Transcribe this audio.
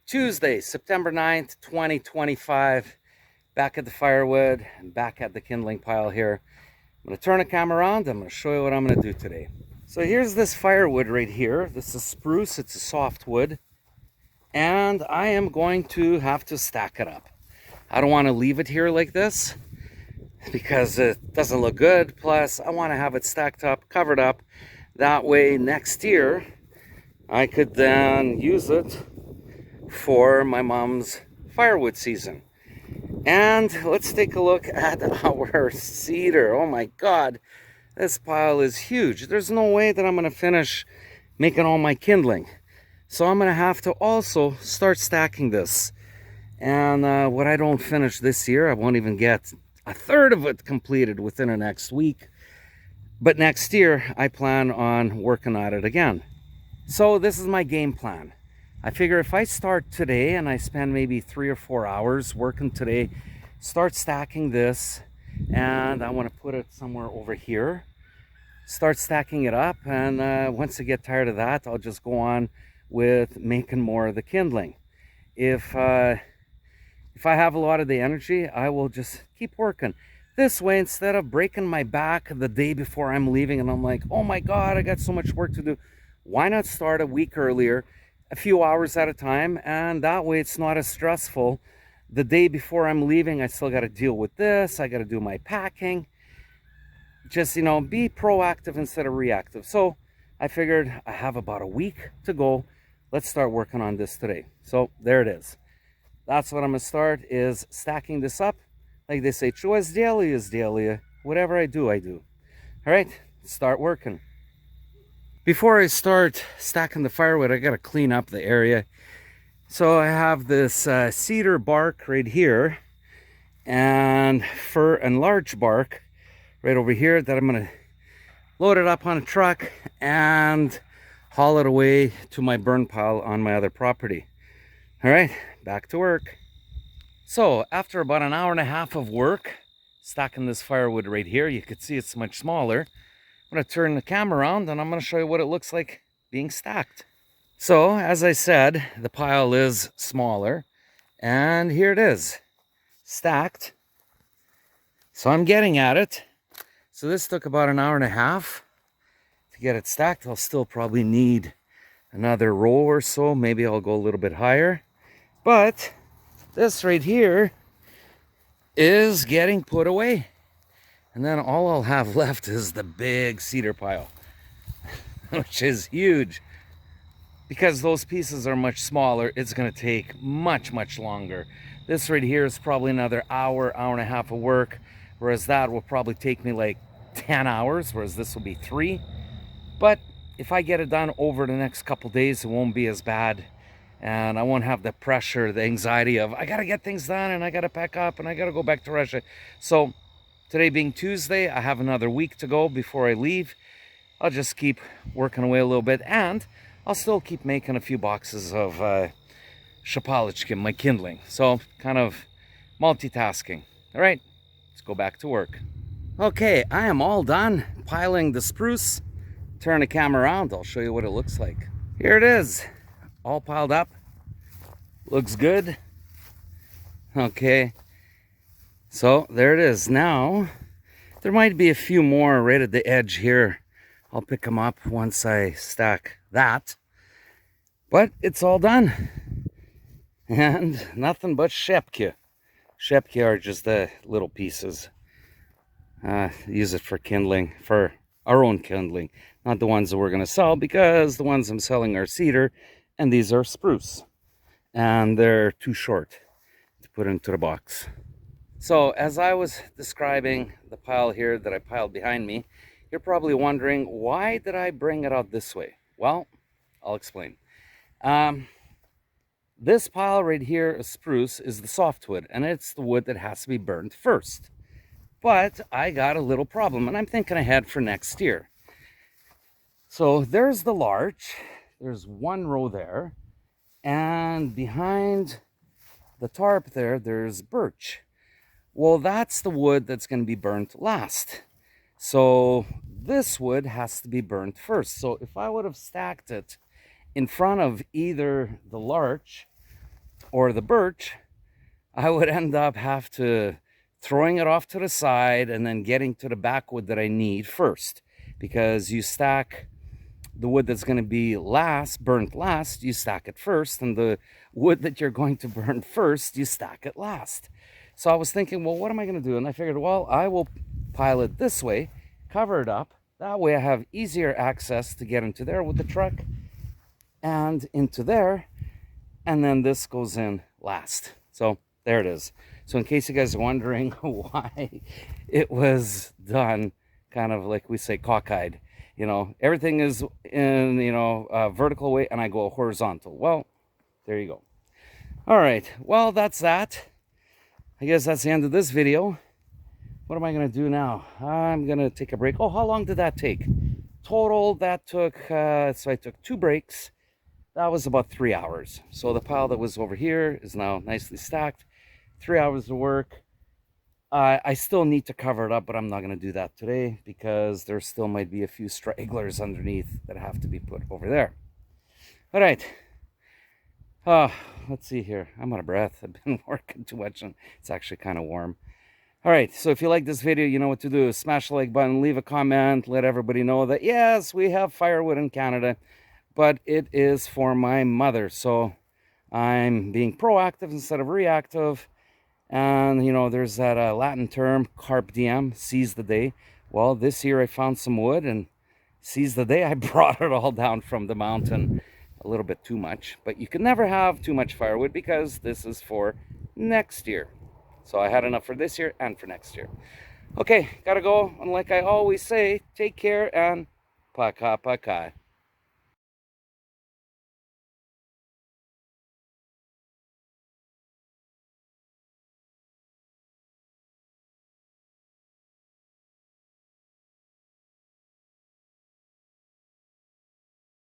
Tuesday, September 9th, 2025. Back at the firewood and back at the kindling pile here. I'm going to turn the camera around. I'm going to show you what I'm going to do today. So here's this firewood right here. This is spruce. It's a soft wood. And I am going to have to stack it up. I don't want to leave it here like this because it doesn't look good. Plus, I want to have it stacked up, covered up. That way next year, I could then use it for my mom's firewood season. And let's take a look at our cedar. Oh my God, this pile is huge. There's no way that I'm gonna finish making all my kindling. So I'm gonna have to also start stacking this. And what I don't finish this year, I won't even get a third of it completed within the next week. But next year, I plan on working on it again. So this is my game plan. I figure if I start today and I spend maybe 3 or 4 hours working today, start stacking this, and I want to put it somewhere over here, start stacking it up, and once I get tired of that, I'll just go on with making more of the kindling. If I have a lot of the energy, I will just keep working. This way, instead of breaking my back the day before I'm leaving and I'm like, oh my God, I got so much work to do, why not start a week earlier, a few hours at a time, and that way it's not as stressful. The day before I'm leaving, I still got to deal with this. I got to do my packing. Just, be proactive instead of reactive. So I figured I have about a week to go. Let's start working on this today. So there it is. That's what I'm going to start, is stacking this up. Like they say, is daily. Whatever I do, I do. All right, start working. Before I start stacking the firewood, I got to clean up the area. So I have this cedar bark right here and fir and larch bark right over here that I'm going to load it up on a truck and haul it away to my burn pile on my other property. All right, back to work. So after about an hour and a half of work, stacking this firewood right here, you can see it's much smaller. I'm going to turn the camera around and I'm going to show you what it looks like being stacked. So as I said, the pile is smaller, and here it is, stacked. So I'm getting at it. So this took about an hour and a half to get it stacked. I'll still probably need another row or so. Maybe I'll go a little bit higher. But this right here is getting put away. And then all I'll have left is the big cedar pile, which is huge. Because those pieces are much smaller, it's going to take much, much longer. This right here is probably another hour, hour and a half of work, whereas that will probably take me like 10 hours, whereas this will be 3. But if I get it done over the next couple days, it won't be as bad. And I won't have the pressure, the anxiety of, I got to get things done, and I got to pack up, and I got to go back to Russia. So today being Tuesday, I have another week to go before I leave. I'll just keep working away a little bit, and I'll still keep making a few boxes of shapalichkin, my kindling. So kind of multitasking. All right, let's go back to work. Okay, I am all done piling the spruce. Turn the camera around, I'll show you what it looks like. Here it is, all piled up. Looks good. Okay, so there it is. Now, there might be a few more right at the edge here. I'll pick them up once I stack that. But it's all done. And nothing but shepke. Shepke are just the little pieces. Use it for kindling, for our own kindling. Not the ones that we're going to sell, because the ones I'm selling are cedar, and these are spruce. And they're too short to put into the box. So as I was describing the pile here that I piled behind me, you're probably wondering, why did I bring it out this way? Well, I'll explain. This pile right here of spruce is the softwood, and it's the wood that has to be burned first. But I got a little problem, and I'm thinking ahead for next year. So there's the larch. There's one row there, and behind the tarp there's birch. Well, that's the wood that's going to be burnt last. So this wood has to be burnt first. So if I would have stacked it in front of either the larch or the birch, I would end up have to throwing it off to the side and then getting to the backwood that I need first, because you stack the wood that's going to be burnt last, you stack it first, and the wood that you're going to burn first, you stack it last. So I was thinking, well, what am I going to do? And I figured, well, I will pile it this way, cover it up. That way I have easier access to get into there with the truck and into there. And then this goes in last. So there it is. So in case you guys are wondering why it was done kind of like we say cockeyed, you know, everything is in, you know, vertical way and I go horizontal. Well, there you go. All right, well, that's that. I guess that's the end of this video. What am I going to do now? I'm going to take a break. Oh, how long did that take? Total, that took, so I took 2 breaks. That was about 3 hours. So the pile that was over here is now nicely stacked. 3 hours of work. I still need to cover it up, but I'm not going to do that today because there still might be a few stragglers underneath that have to be put over there. All right. Let's see here. I'm out of breath. I've been working too much and it's actually kind of warm. All right, so if you like this video, you know what to do. Smash the like button, leave a comment, let everybody know that yes, we have firewood in Canada, but it is for my mother. So I'm being proactive instead of reactive. And, you know, there's that Latin term, carpe diem, seize the day. Well, this year I found some wood and seize the day. I brought it all down from the mountain. A little bit too much. But you can never have too much firewood because this is for next year. So I had enough for this year and for next year. Okay, gotta go. And like I always say, take care and paka paka.